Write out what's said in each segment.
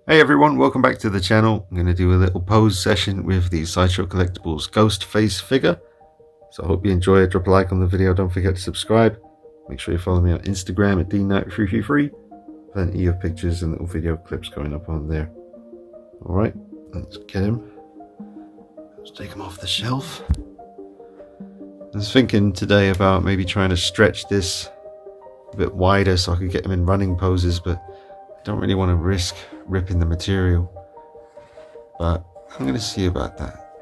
Hey everyone, welcome back to the channel. I'm going to do a little pose session with the Sideshow Collectibles Ghostface figure. So I hope you enjoy it. Drop a like on the video. Don't forget to subscribe. Make sure you follow me on Instagram at dnight333. Plenty of pictures and little video clips going up on there. Alright, let's get him. Let's take him off the shelf. I was thinking today about maybe trying to stretch this a bit wider so I could get him in running poses, but I don't really want to risk ripping the material, but I'm going to see about that.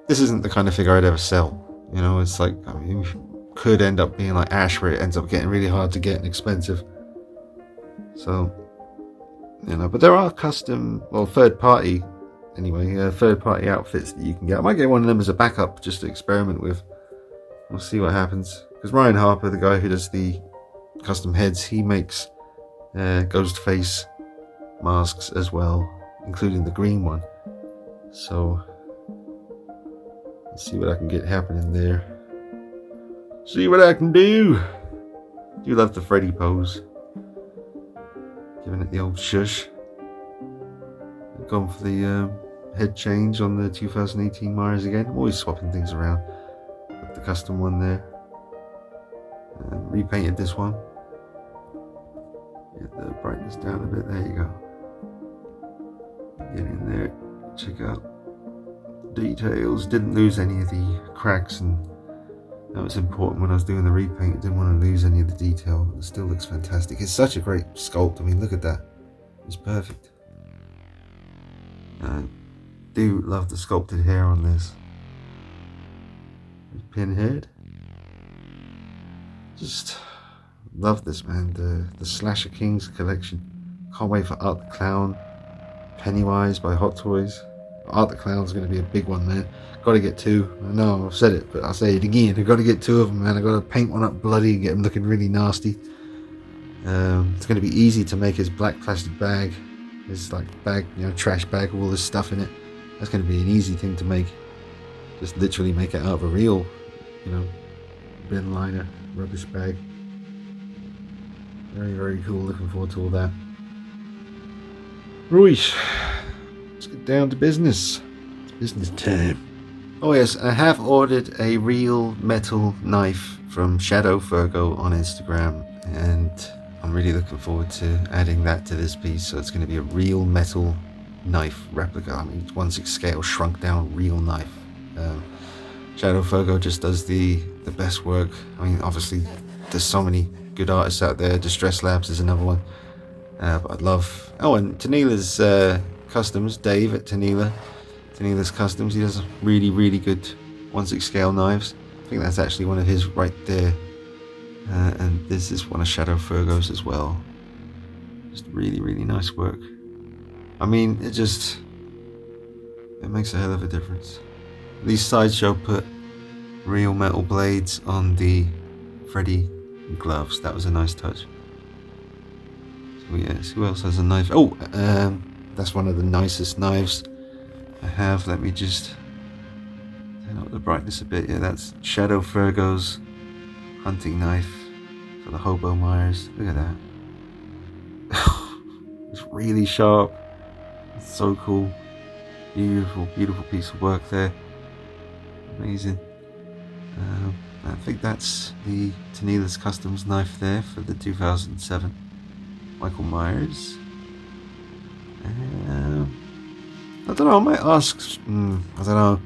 This isn't the kind of figure I'd ever sell, you know. It's like, I mean, could end up being like Ash, where it ends up getting really hard to get and expensive. So, you know, but there are custom, well, third party outfits that you can get. I might get one of them as a backup just to experiment with. We'll see what happens, because Ryan Harper, the guy who does the custom heads, he makes Ghostface masks as well, including the green one. So let's see what I can get happening there. See what I can do. Do love the Freddy pose. Giving it the old shush. Gone for the head change on the 2018 Myers again. I'm always swapping things around. Got the custom one there. Repainted this one. Get the brightness down a bit. There you go. Get in there, check out details. Didn't lose any of the cracks, and that was important when I was doing the repaint. I didn't want to lose any of the detail. It still looks fantastic. It's such a great sculpt. I mean, look at that. It's perfect. I do love the sculpted hair on this. Pinhead. Just love this, man. The Slasher Kings collection. Can't wait for Art the Clown. Pennywise by Hot Toys. Art the Clown's going to be a big one, man. Got to get two. I know I've said it, but I'll say it again. I've got to get two of them, man. I've got to paint one up bloody and get them looking really nasty. It's going to be easy to make his black plastic bag. His like bag, you know, trash bag with all this stuff in it. That's going to be an easy thing to make. Just literally make it out of a real, you know, bin liner, rubbish bag. Very, very cool. Looking forward to all that. Right, let's get down to business. It's business time. Oh yes, I have ordered a real metal knife from Shadow Virgo on Instagram, and I'm really looking forward to adding that to this piece. So it's going to be a real metal knife replica. I mean, it's 1/6 scale, shrunk down real knife. Shadow Virgo just does the best work. I mean, obviously, there's so many good artists out there. Distress Labs is another one. But I'd love... Oh, and Tanila's Customs, Dave at Tanila's Customs, he does really, really good 1/6 scale knives. I think that's actually one of his right there. And this is one of Shadow Virgo's as well. Just really, really nice work. I mean, it makes a hell of a difference. At least Sideshow put real metal blades on the Freddy gloves. That was a nice touch. So yes, who else has a knife? Oh, that's one of the nicest knives I have. Let me just turn up the brightness a bit. Yeah, that's Shadow Virgo's hunting knife for the Hobo Myers. Look at that. It's really sharp. It's so cool. Beautiful, beautiful piece of work there. Amazing. I think that's the Tanila's Customs knife there for the 2007 Michael Myers. I don't know, I might ask, I don't know.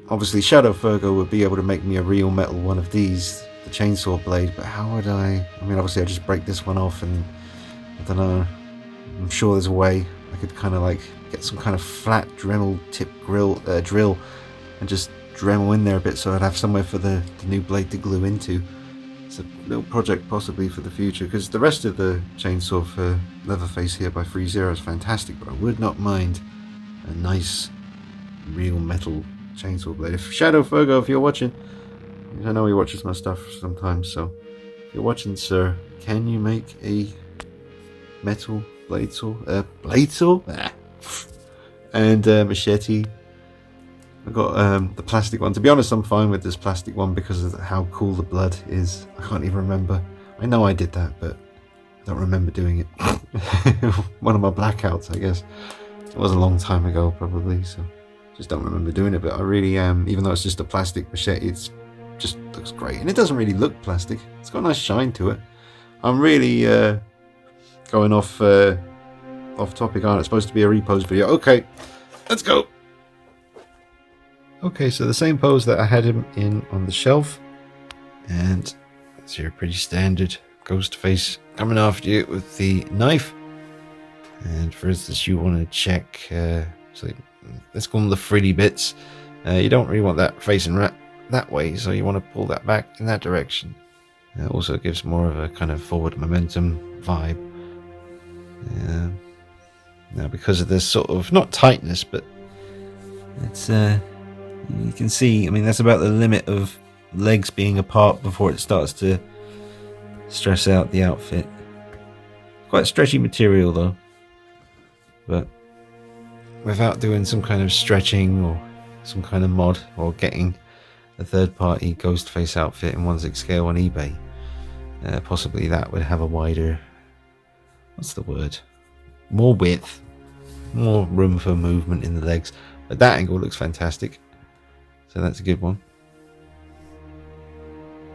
Obviously Shadow Virgo would be able to make me a real metal one of these, the chainsaw blade, but how would I mean, obviously I'd just break this one off, and I don't know, I'm sure there's a way I could kind of like get some kind of flat Dremel tip drill and just Dremel in there a bit so I'd have somewhere for the new blade to glue into. It's a little project possibly for the future, because the rest of the chainsaw for Leatherface here by 3-0 is fantastic, but I would not mind a nice real metal chainsaw blade. If Shadow Virgo, if you're watching, I know he watches my stuff sometimes, so if you're watching, sir, can you make a metal blade saw? And machete. I got the plastic one. To be honest, I'm fine with this plastic one because of how cool the blood is. I can't even remember. I know I did that, but Don't remember doing it. One of my blackouts, I guess. It was a long time ago, probably, so just don't remember doing it. But I really even though it's just a plastic machete, it's just looks great, and it doesn't really look plastic. It's got a nice shine to it. I'm really going off topic, aren't it? It's supposed to be a repose video. Okay, let's go. Okay, so the same pose that I had him in on the shelf, and that's your pretty standard Ghostface coming after you with the knife. And for instance, you want to check, so let's call them the frilly bits. You don't really want that facing that way, so you want to pull that back in that direction. It also gives more of a kind of forward momentum vibe. Now, because of this sort of, not tightness, but it's, you can see, I mean, that's about the limit of legs being apart before it starts to stress out the outfit. Quite stretchy material though, but without doing some kind of stretching or some kind of mod or getting a third-party Ghostface outfit in 1/6 scale on eBay, possibly that would have a wider, what's the word, more width, more room for movement in the legs. But that angle looks fantastic, so that's a good one.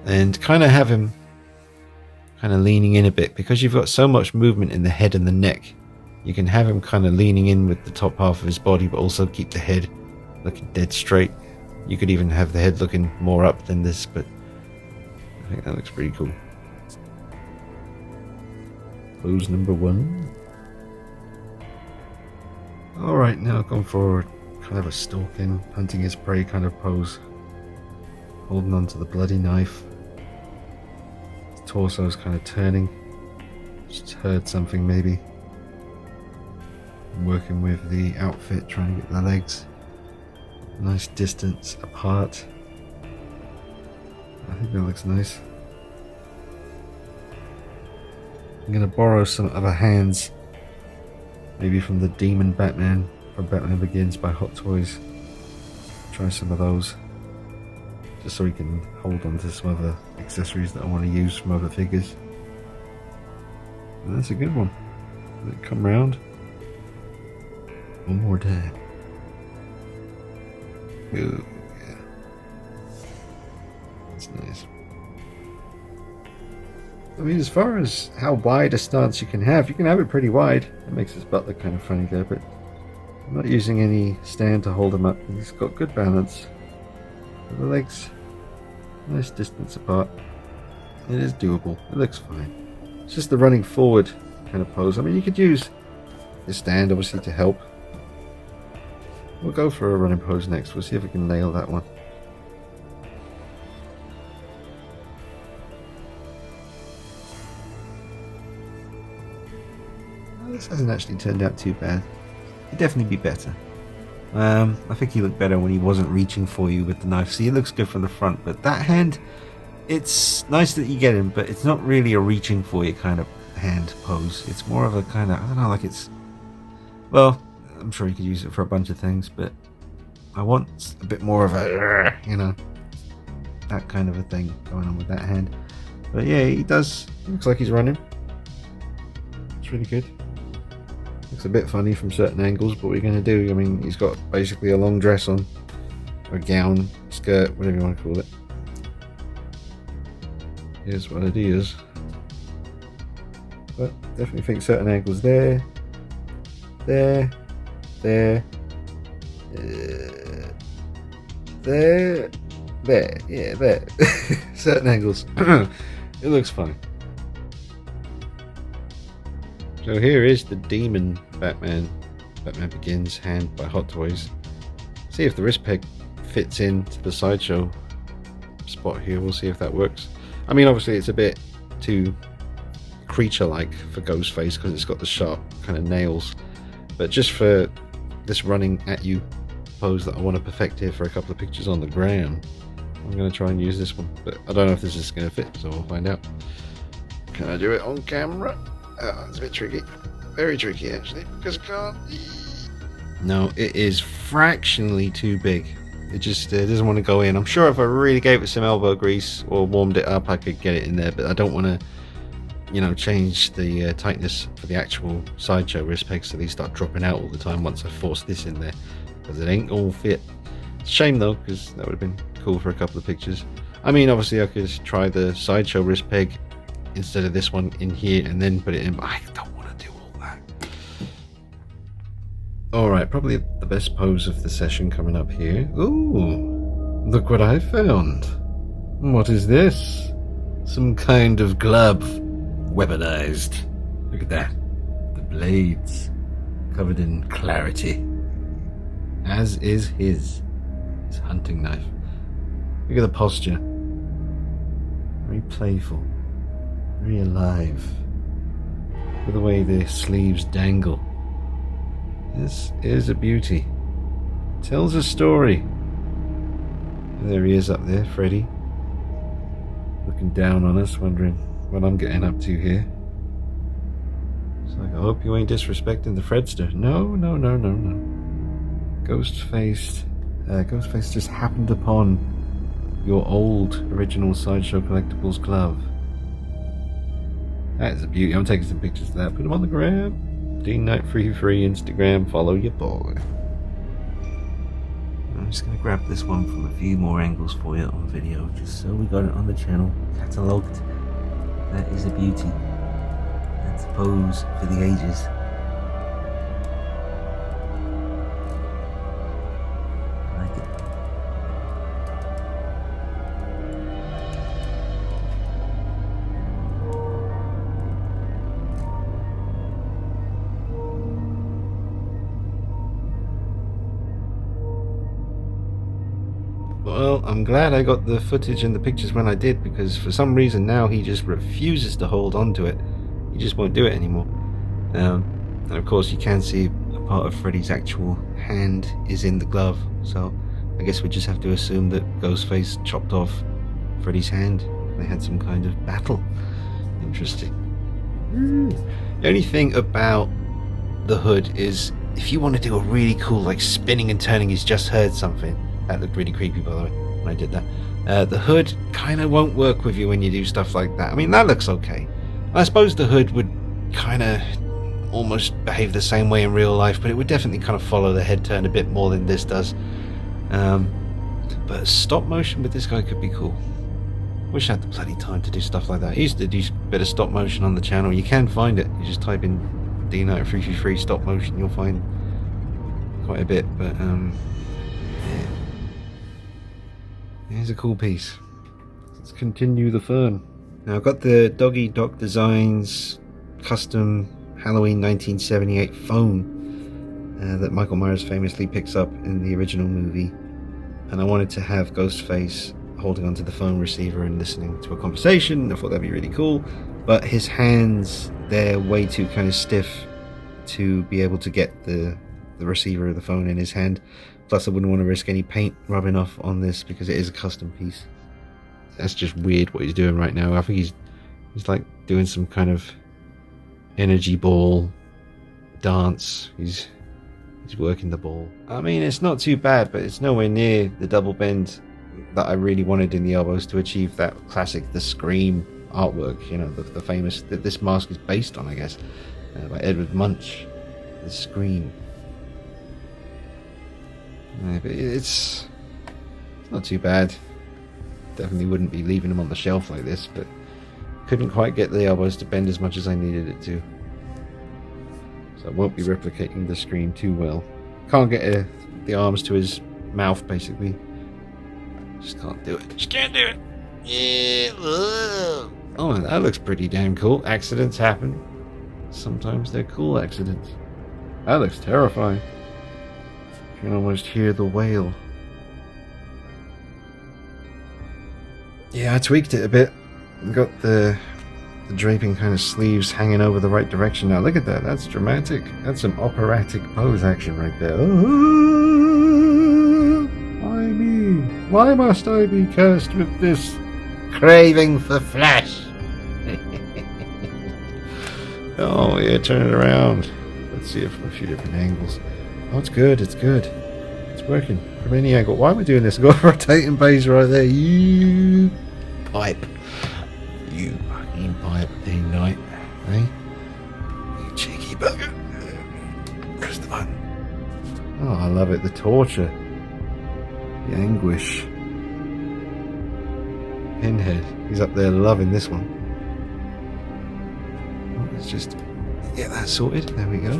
And kind of have him kind of leaning in a bit, because you've got so much movement in the head and the neck. You can have him kind of leaning in with the top half of his body, but also keep the head looking dead straight. You could even have the head looking more up than this, but I think that looks pretty cool. Pose number 1. Alright, now going for kind of a stalking, hunting his prey kind of pose. Holding onto the bloody knife. His torso's kind of turning. Just heard something maybe. Working with the outfit, trying to get the legs a nice distance apart. I think that looks nice. I'm going to borrow some other hands, maybe from the Demon Batman from Batman Begins by Hot Toys. Try some of those, just so we can hold on to some other accessories that I want to use from other figures. And that's a good one. Let it come round one more time. Ooh, yeah. That's nice. I mean, as far as how wide a stance you can have it pretty wide. It makes his butt look kind of funny there, but I'm not using any stand to hold him up. He's got good balance. The legs, nice distance apart. It is doable. It looks fine. It's just the running forward kind of pose. I mean, you could use the stand obviously to help. We'll go for a running pose next. We'll see if we can nail that one. Well, this hasn't actually turned out too bad. It'd definitely be better. I think he looked better when he wasn't reaching for you with the knife. See, it looks good from the front, but that hand, it's nice that you get him, but it's not really a reaching for you kind of hand pose. It's more of a kind of, I don't know, like it's, well, I'm sure you could use it for a bunch of things, but I want a bit more of a, you know, that kind of a thing going on with that hand. But yeah, he does, looks like he's running. It's really good. Looks a bit funny from certain angles, but what are you going to do? I mean, he's got basically a long dress on, or a gown, skirt, whatever you want to call it. Here's what it is. But definitely think certain angles there, there, there, there, yeah, there. Certain angles. It looks fine. So here is the Demon Batman Begins hand by Hot Toys. See if the wrist peg fits into the Sideshow spot here. We'll see if that works. I mean, obviously it's a bit too creature-like for Ghostface because it's got the sharp kind of nails. But just for this running at you pose that I want to perfect here for a couple of pictures on the gram, I'm going to try and use this one. But I don't know if this is going to fit, so we'll find out. Can I do it on camera? Oh, it's a bit tricky. Very tricky, actually, because I can't. No, it is fractionally too big. It just doesn't want to go in. I'm sure if I really gave it some elbow grease or warmed it up, I could get it in there, but I don't want to you know, change the tightness for the actual Sideshow wrist pegs so these start dropping out all the time once I force this in there, because it ain't all fit. It's a shame though, because that would have been cool for a couple of pictures. I mean, obviously I could try the Sideshow wrist peg instead of this one in here and then put it in, but I don't want to do all that. Alright, probably the best pose of the session coming up here. Ooh, look what I found. What is this? Some kind of glove. Weaponized. Look at that. The blades covered in clarity. As is his hunting knife. Look at the posture. Very playful. Very alive. Look at the way the sleeves dangle. This is a beauty. Tells a story. And there he is up there, Freddy. Looking down on us, wondering what I'm getting up to here. It's like, I hope you ain't disrespecting the Fredster. No. Ghostface just happened upon your old original Sideshow Collectibles glove. That is a beauty. I'm taking some pictures of that. Put them on the gram. Dean Knight free Instagram. Follow your boy. I'm just going to grab this one from a few more angles for you on video, just so we got it on the channel, catalogued. That is a beauty. That's a pose for the ages. I like it. Well, I'm glad I got the footage and the pictures when I did, because for some reason now he just refuses to hold on to it. He just won't do it anymore. And of course you can see a part of Freddy's actual hand is in the glove, so I guess we just have to assume that Ghostface chopped off Freddy's hand. They had some kind of battle. Interesting. The only thing about the hood is, if you want to do a really cool, like spinning and turning, he's just heard something. That looked really creepy, by the way, when I did that. The hood kind of won't work with you when you do stuff like that. I mean, that looks okay. I suppose the hood would kind of almost behave the same way in real life, but it would definitely kind of follow the head turn a bit more than this does. But stop motion with this guy could be cool. Wish I had the bloody time to do stuff like that. I used to do a bit of stop motion on the channel. You can find it. You just type in D9333 stop motion, you'll find quite a bit, but yeah. Here's a cool piece. Let's continue the fun. Now I've got the Doggy Doc Designs custom Halloween 1978 phone that Michael Myers famously picks up in the original movie, and I wanted to have Ghostface holding onto the phone receiver and listening to a conversation. I thought that'd be really cool, but his hands, they're way too kind of stiff to be able to get the receiver of the phone in his hand. Plus I wouldn't want to risk any paint rubbing off on this because it is a custom piece. That's just weird what he's doing right now. I think he's like doing some kind of energy ball dance. He's working the ball. I mean, it's not too bad, but it's nowhere near the double bend that I really wanted in the elbows to achieve that classic The Scream artwork, you know, the famous that this mask is based on, I guess, by Edward Munch. The Scream. Yeah, but it's not too bad. Definitely wouldn't be leaving them on the shelf like this, but couldn't quite get the elbows to bend as much as I needed it to. So I won't be replicating the Scream too well. Can't get the arms to his mouth, basically. Just can't do it. Just can't do it. Yeah. Oh, that looks pretty damn cool. Accidents happen. Sometimes they're cool accidents. That looks terrifying. You can almost hear the wail. Yeah, I tweaked it a bit. Got the draping kind of sleeves hanging over the right direction now. Look at that. That's dramatic. That's some operatic pose action right there. Oh, why me? Why must I be cursed with this craving for flesh? Oh, yeah, turn it around. Let's see it from a few different angles. Oh, it's good. It's good. It's working from any angle. Why am I doing this? I've got a rotating base right there. You pipe. You fucking pipe. type a night, eh? You cheeky bugger. Press the button. Oh, I love it. The torture. The anguish. Pinhead. He's up there loving this one. Oh, let's just get that sorted. There we go.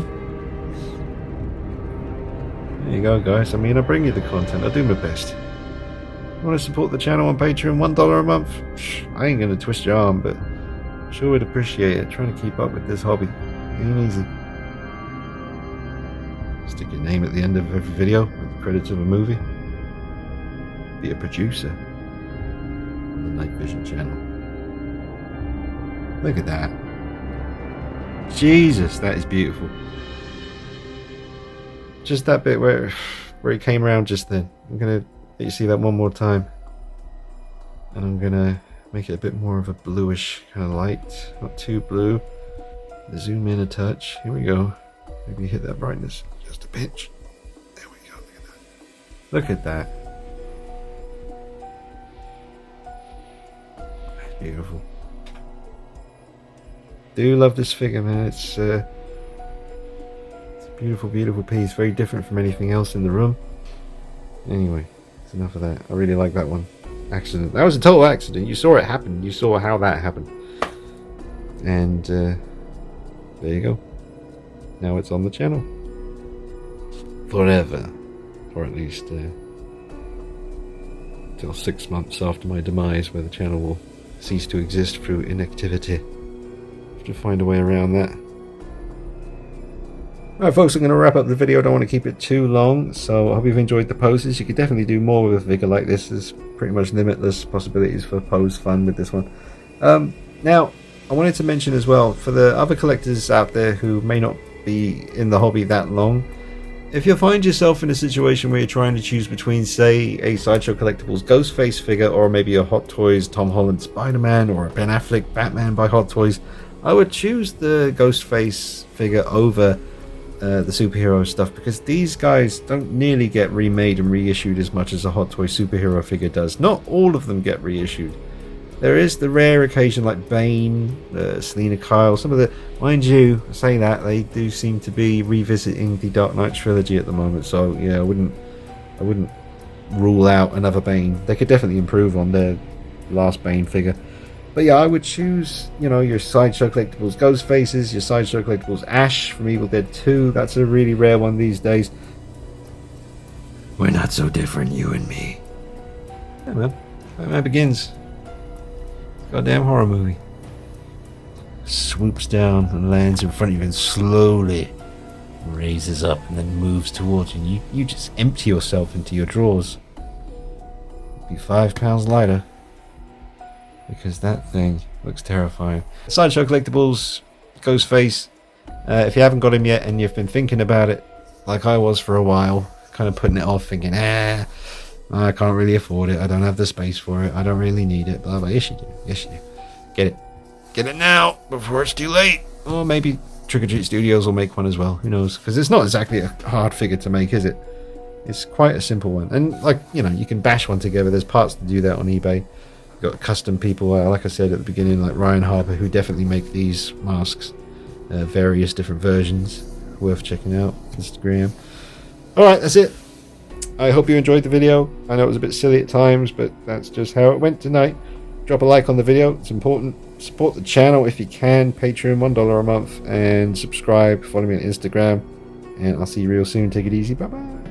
There you go, guys. I mean, I bring you the content. I do my best. You want to support the channel on Patreon? $1 a month? I ain't going to twist your arm, but sure would appreciate it. Trying to keep up with this hobby. Ain't easy. Stick your name at the end of every video with the credits of a movie. Be a producer on the Night Vision channel. Look at that. Jesus, that is beautiful. Just that bit where he came around just then. I'm going to let you see that one more time. And I'm going to make it a bit more of a bluish kind of light. Not too blue. Zoom in a touch. Here we go. Maybe hit that brightness just a pinch. There we go. Look at that. That's beautiful. Do love this figure, man. It's a beautiful, beautiful piece. Very different from anything else in the room. Anyway, it's enough of that. I really like that one. Accident. That was a total accident. You saw it happen. You saw how that happened. And there you go. Now it's on the channel. Forever. Or at least till 6 months after my demise, where the channel will cease to exist through inactivity. Have to find a way around that. Alright folks, I'm going to wrap up the video. I don't want to keep it too long, so I hope you've enjoyed the poses. You could definitely do more with a figure like this. There's pretty much limitless possibilities for pose fun with this one. Now, I wanted to mention as well, for the other collectors out there who may not be in the hobby that long, if you find yourself in a situation where you're trying to choose between, say, a Sideshow Collectibles Ghostface figure or maybe a Hot Toys Tom Holland Spider-Man or a Ben Affleck Batman by Hot Toys, I would choose the Ghostface figure over the superhero stuff, because these guys don't nearly get remade and reissued as much as a Hot Toy superhero figure does. Not all of them get reissued. There is the rare occasion like Bane, Selena Kyle, some of the, mind you, I say that, they do seem to be revisiting the Dark Knight trilogy at the moment, so yeah, I wouldn't rule out another Bane. They could definitely improve on their last Bane figure. But yeah, I would choose, you know, your Sideshow Collectibles Ghostfaces, your Sideshow Collectibles Ash from Evil Dead 2. That's a really rare one these days. We're not so different, you and me. Yeah, man. Batman Begins. Goddamn horror movie. Swoops down and lands in front of you and slowly raises up and then moves towards you. You just empty yourself into your drawers. Be 5 pounds lighter. Because that thing looks terrifying. Sideshow Collectibles, Ghostface. If you haven't got him yet and you've been thinking about it, like I was for a while, kind of putting it off, thinking, I can't really afford it. I don't have the space for it. I don't really need it. Blah, blah. Yes, you do. Yes, you do. Get it. Get it now before it's too late. Or maybe Trick or Treat Studios will make one as well. Who knows? Because it's not exactly a hard figure to make, is it? It's quite a simple one. And, like, you know, you can bash one together. There's parts to do that on eBay. Got custom people, like I said at the beginning, like Ryan Harper, who definitely make these masks, various different versions, worth checking out. Instagram. Alright, that's it. I hope you enjoyed the video. I know it was a bit silly at times, but that's just how it went tonight. Drop a like on the video, it's important. Support the channel if you can. Patreon, $1 a month, and subscribe. Follow me on Instagram, and I'll see you real soon. Take it easy. Bye bye.